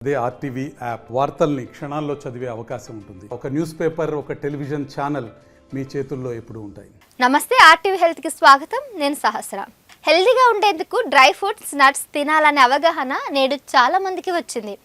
అదే RTV app వార్తల్ని క్షణాల్లో చదివే అవకాశం ఉంటుంది. ఒక న్యూస్ పేపర్, ఒక టెలివిజన్ ఛానల్ మీ చేతుల్లో ఎప్పుడూ ఉంటాయి. నమస్తే, ఆర్టీవీ హెల్త్ కి స్వాగతం. నేను సహస్ర. హెల్తీగా ఉండేందుకు డ్రై ఫ్రూట్స్, నట్స్ తినాలనే అవగాహన నేడు చాలా మందికి వచ్చింది.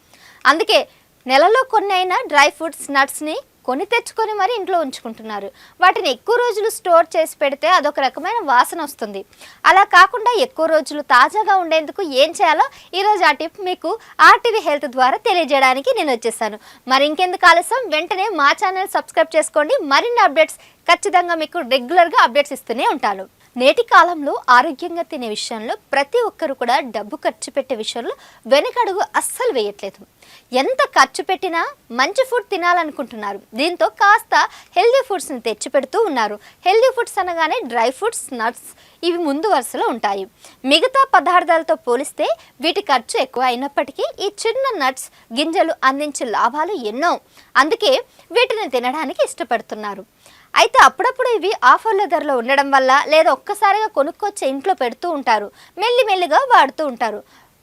అందుకే నెలలో కొన్ని అయినా డ్రై ఫ్రూట్స్, నట్స్ని కొని తెచ్చుకొని మరి ఇంట్లో ఉంచుకుంటున్నారు. వాటిని ఎక్కువ రోజులు స్టోర్ చేసి పెడితే అదొక రకమైన వాసన వస్తుంది. అలా కాకుండా ఎక్కువ రోజులు తాజాగా ఉండేందుకు ఏం చేయాలో ఈరోజు ఆ టిప్ మీకు ఆర్టీవీ హెల్త్ ద్వారా తెలియజేయడానికి నేను వచ్చేసాను. మరి ఇంకెందుకు ఆలస్యం, వెంటనే మా ఛానల్ సబ్స్క్రైబ్ చేసుకోండి. మరిన్ని అప్డేట్స్ ఖచ్చితంగా మీకు రెగ్యులర్గా అప్డేట్స్ ఇస్తూనే ఉంటాను. నేటి కాలంలో ఆరోగ్యంగా తినే విషయంలో ప్రతి ఒక్కరు కూడా డబ్బు ఖర్చు పెట్టే విషయంలో వెనకడుగు అస్సలు వేయట్లేదు. ఎంత ఖర్చు పెట్టినా మంచి ఫుడ్ తినాలనుకుంటున్నారు. దీంతో కాస్త హెల్దీ ఫుడ్స్ని తెచ్చిపెడుతూ ఉన్నారు. హెల్దీ ఫుడ్స్ అనగానే డ్రై ఫ్రూట్స్, నట్స్ ఇవి ముందు వరుసలో ఉంటాయి. మిగతా పదార్థాలతో పోలిస్తే వీటి ఖర్చు ఎక్కువ అయినప్పటికీ ఈ చిన్న నట్స్, గింజలు అందించే లాభాలు ఎన్నో. అందుకే వీటిని తినడానికి ఇష్టపడుతున్నారు. అయితే అప్పుడప్పుడు ఇవి ఆఫర్ల ధరలో ఉండడం వల్ల లేదా ఒక్కసారిగా కొనుక్కొచ్చి ఇంట్లో పెడుతూ ఉంటారు. మెల్లిమెల్లిగా వాడుతూ ఉంటారు.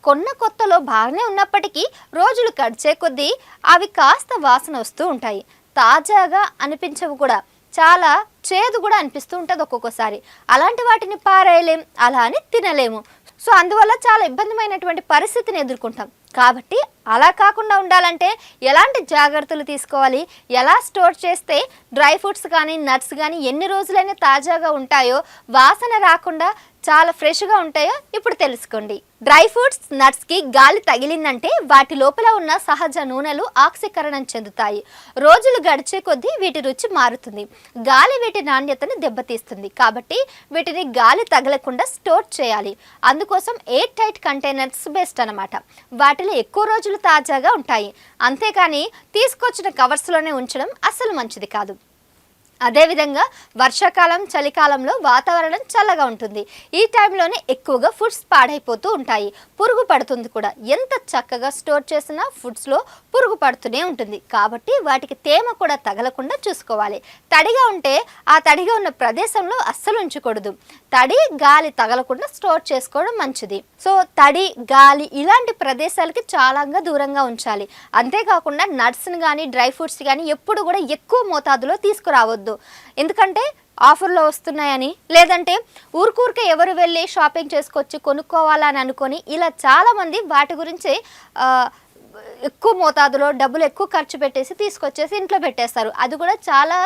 కొన్న కొత్తలో బాగానే ఉన్నప్పటికీ రోజులు గడిచే కొద్దీ అవి కాస్త వాసన వస్తూ ఉంటాయి. తాజాగా అనిపించవు కూడా, చాలా చేదు కూడా అనిపిస్తూ ఉంటుంది ఒక్కొక్కసారి. అలాంటి వాటిని పారేయలేం, అలా అని తినలేము. సో అందువల్ల చాలా ఇబ్బందిమైనటువంటి పరిస్థితిని ఎదుర్కొంటాం. కాబట్టి అలా కాకుండా ఉండాలంటే ఎలాంటి జాగ్రత్తలు తీసుకోవాలి, ఎలా స్టోర్ చేస్తే డ్రై ఫ్రూట్స్ కానీ నట్స్ కానీ ఎన్ని రోజులైనా తాజాగా ఉంటాయో, వాసన రాకుండా చాలా ఫ్రెష్గా ఉంటాయో ఇప్పుడు తెలుసుకోండి. డ్రై ఫ్రూట్స్, నట్స్కి గాలి తగిలిందంటే వాటి లోపల ఉన్న సహజ నూనెలు ఆక్సీకరణం చెందుతాయి. రోజులు గడిచే కొద్దీ వీటి రుచి మారుతుంది. గాలి వీటి నాణ్యతను దెబ్బతీస్తుంది. కాబట్టి వీటిని గాలి తగలకుండా స్టోర్ చేయాలి. అందుకోసం ఎయిర్ టైట్ కంటైనర్స్ బెస్ట్ అనమాట. వాటిలో ఎక్కువ రోజులు తాజాగా ఉంటాయి. అంతేకాని తీసుకొచ్చిన కవర్స్లోనే ఉంచడం అస్సలు మంచిది కాదు. అదేవిధంగా వర్షాకాలం, చలికాలంలో వాతావరణం చల్లగా ఉంటుంది. ఈ టైంలోనే ఎక్కువగా ఫుడ్స్ పాడైపోతూ ఉంటాయి. పురుగు పడుతుంది కూడా. ఎంత చక్కగా స్టోర్ చేసినా ఫుడ్స్లో పురుగు పడుతూనే ఉంటుంది. కాబట్టి వాటికి తేమ కూడా తగలకుండా చూసుకోవాలి. తడిగా ఉంటే ఆ తడిగా ఉన్న ప్రదేశంలో అస్సలు ఉంచకూడదు. తడి, గాలి తగలకుండా స్టోర్ చేసుకోవడం మంచిది. సో తడి, గాలి ఇలాంటి ప్రదేశాలకి చాలా దూరంగా ఉంచాలి. అంతేకాకుండా నట్స్ని కానీ డ్రై ఫ్రూట్స్ కానీ ఎప్పుడు కూడా ఎక్కువ మోతాదులో తీసుకురావద్దు. ఎందుకంటే ఆఫర్లో వస్తున్నాయని, లేదంటే ఊరికే ఎవరు వెళ్ళి షాపింగ్ చేసుకొచ్చి కొనుక్కోవాలని అనుకొని ఇలా చాలామంది వాటి గురించి ఎక్కువ మోతాదులో డబ్బులు ఎక్కువ ఖర్చు పెట్టేసి తీసుకొచ్చేసి ఇంట్లో పెట్టేస్తారు. అది కూడా చాలా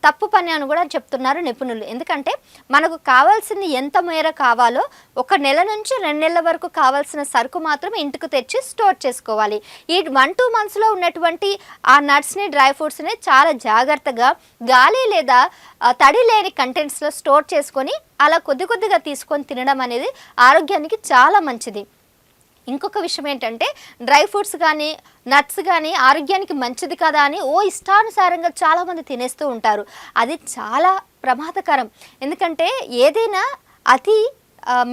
తప్పు పని అని కూడా చెప్తున్నారు నిపుణులు. ఎందుకంటే మనకు కావాల్సింది ఎంత మేర కావాలో 1 నెల నుంచి 2 నెలల వరకు కావాల్సిన సరుకు మాత్రం ఇంటికి తెచ్చి స్టోర్ చేసుకోవాలి. ఈ 1-2 మంత్స్లో ఉన్నటువంటి ఆ నట్స్ని, డ్రై ఫ్రూట్స్ని చాలా జాగ్రత్తగా గాలి లేదా తడి లేని కంటెంట్స్లో స్టోర్ చేసుకొని అలా కొద్దిగా తీసుకొని తినడం అనేది ఆరోగ్యానికి చాలా మంచిది. ఇంకొక విషయం ఏంటంటే డ్రై ఫ్రూట్స్ కానీ నట్స్ కానీ ఆరోగ్యానికి మంచిది కదా అని ఇష్టానుసారంగా చాలామంది తినేస్తూ ఉంటారు. అది చాలా ప్రమాదకరం. ఎందుకంటే ఏదైనా అతి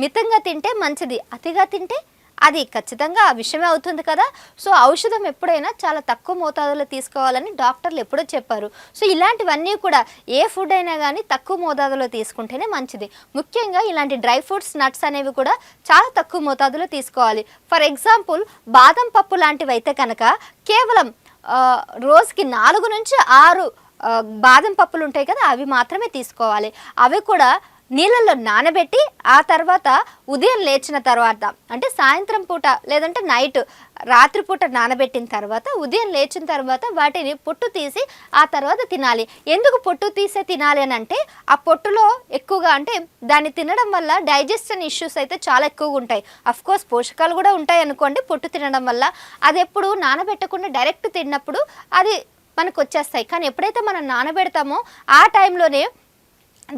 మితంగా తింటే మంచిది, అతిగా తింటే అది ఖచ్చితంగా విషమే అవుతుంది కదా. సో ఔషధం ఎప్పుడైనా చాలా తక్కువ మోతాదులో తీసుకోవాలని డాక్టర్లు ఎప్పుడో చెప్పారు. సో ఇలాంటివన్నీ కూడా ఏ ఫుడ్ అయినా కానీ తక్కువ మోతాదులో తీసుకుంటేనే మంచిది. ముఖ్యంగా ఇలాంటి డ్రై ఫ్రూట్స్, నట్స్ అనేవి కూడా చాలా తక్కువ మోతాదులో తీసుకోవాలి. ఫర్ ఎగ్జాంపుల్ బాదం పప్పు లాంటివి అయితే కనుక కేవలం రోజుకి 4 నుంచి 6 బాదం పప్పులు ఉంటాయి కదా, అవి మాత్రమే తీసుకోవాలి. అవి కూడా నీళ్ళల్లో నానబెట్టి ఆ తర్వాత ఉదయం లేచిన తర్వాత, అంటే సాయంత్రం పూట లేదంటే నైట్ రాత్రిపూట నానబెట్టిన తర్వాత ఉదయం లేచిన తర్వాత వాటిని పొట్టు తీసి ఆ తర్వాత తినాలి. ఎందుకు పొట్టు తీసే తినాలి అని అంటే ఆ పొట్టులో ఎక్కువగా, అంటే దాన్ని తినడం వల్ల డైజెషన్ ఇష్యూస్ అయితే చాలా ఎక్కువగా ఉంటాయి. అఫ్కోర్స్ పోషకాలు కూడా ఉంటాయి అనుకోండి పొట్టు తినడం వల్ల. అది ఎప్పుడు నానబెట్టకుండా డైరెక్ట్ తిన్నప్పుడు అది మనకు వచ్చేస్తాయి. కానీ ఎప్పుడైతే మనం నానబెడతామో ఆ టైంలోనే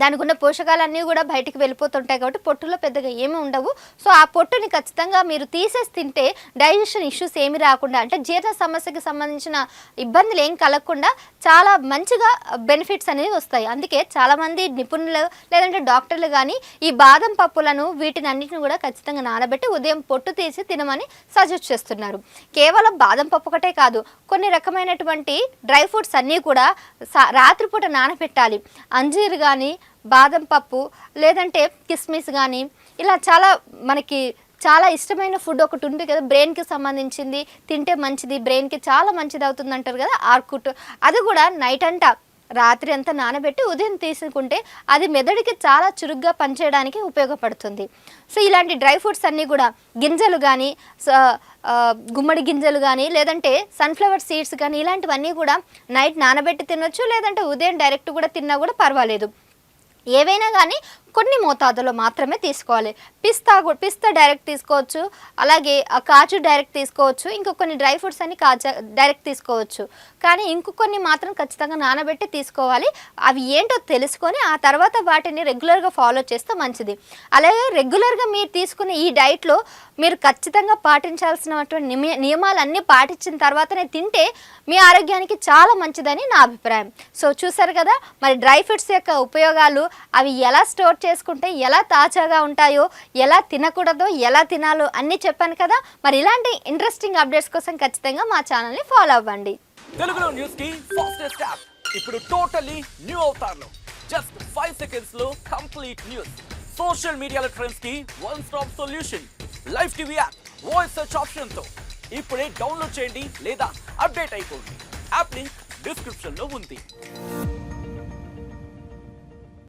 దానికి ఉన్న పోషకాలన్నీ కూడా బయటికి వెళ్ళిపోతుంటాయి. కాబట్టి పొట్టులో పెద్దగా ఏమీ ఉండవు. సో ఆ పొట్టుని ఖచ్చితంగా మీరు తీసేసి తింటే డైజెషన్ ఇష్యూస్ ఏమి రాకుండా, అంటే జీర్ణ సమస్యకి సంబంధించిన ఇబ్బందులు ఏం కలగకుండా చాలా మంచిగా బెనిఫిట్స్ అనేవి వస్తాయి. అందుకే చాలామంది నిపుణులు లేదంటే డాక్టర్లు కానీ ఈ బాదం పప్పులను వీటిని అన్నింటిని కూడా ఖచ్చితంగా నానబెట్టి ఉదయం పొట్టు తీసి తినమని సజెస్ట్ చేస్తున్నారు. కేవలం బాదం పప్పు ఒకటే కాదు, కొన్ని రకమైనటువంటి డ్రై ఫ్రూట్స్ అన్నీ కూడా రాత్రిపూట నానబెట్టాలి. అంజీర్ కానీ, బాదం పప్పు లేదంటే కిస్మిస్ కానీ ఇలా చాలా మనకి చాలా ఇష్టమైన ఫుడ్ ఒకటి ఉంటుంది కదా, బ్రెయిన్కి సంబంధించింది, తింటే మంచిది, బ్రెయిన్కి చాలా మంచిది అవుతుంది అంటారు కదా, ఆర్కుట్. అది కూడా నైట్ అంతా రాత్రి అంతా నానబెట్టి ఉదయం తీసుకుంటే అది మెదడుకి చాలా చురుగ్గా పనిచేయడానికి ఉపయోగపడుతుంది. సో ఇలాంటి డ్రై ఫ్రూట్స్ అన్నీ కూడా గింజలు కానీ, గుమ్మడి గింజలు కానీ, లేదంటే సన్ఫ్లవర్ సీడ్స్ కానీ, ఇలాంటివన్నీ కూడా నైట్ నానబెట్టి తినొచ్చు, లేదంటే ఉదయం డైరెక్ట్ కూడా తిన్నా కూడా పర్వాలేదు. ఏవైనా కానీ కొన్ని మోతాదులో మాత్రమే తీసుకోవాలి. పిస్తా డైరెక్ట్ తీసుకోవచ్చు, అలాగే కాజు డైరెక్ట్ తీసుకోవచ్చు, ఇంకో కొన్ని డ్రై ఫ్రూట్స్ అన్ని డైరెక్ట్ తీసుకోవచ్చు. కానీ ఇంకొన్ని మాత్రం ఖచ్చితంగా నానబెట్టి తీసుకోవాలి. అవి ఏంటో తెలుసుకొని ఆ తర్వాత వాటిని రెగ్యులర్గా ఫాలో చేస్తే మంచిది. అలాగే రెగ్యులర్గా మీరు తీసుకునే ఈ డైట్లో మీరు ఖచ్చితంగా పాటించాల్సినటువంటి నియమాలన్నీ పాటించిన తర్వాతనే తింటే మీ ఆరోగ్యానికి చాలా మంచిదని నా అభిప్రాయం. సో చూసారు కదా మరి డ్రై ఫ్రూట్స్ యొక్క ఉపయోగాలు, అవి ఎలా స్టోర్ చేసుకుంటే ఎలా తాజాగా ఉంటాయో, ఎలా తినకూడదో, ఎలా తినాలో అన్నీ చెప్పాను కదా. మరి ఇలాంటి ఇంట్రెస్టింగ్ అప్డేట్స్ కోసం ఖచ్చితంగా మా ఛానల్ని ఫాలో అవ్వండి. తెలుగులో న్యూస్ కి ఫాస్టెస్ట్ యాప్ ఇప్పుడు టోటల్లీ న్యూ అవతార్లో జస్ట్ 5 సెకండ్స్ లో కంప్లీట్ న్యూస్. సోషల్ మీడియాలో ట్రెండ్స్ కి one stop solution. Live TV app voice search option తో ఇప్పుడే డౌన్లోడ్ చేయండి లేదా అప్డేట్ అయిపోండి. యాప్ లింక్ డిస్క్రిప్షన్ లో ఉంది.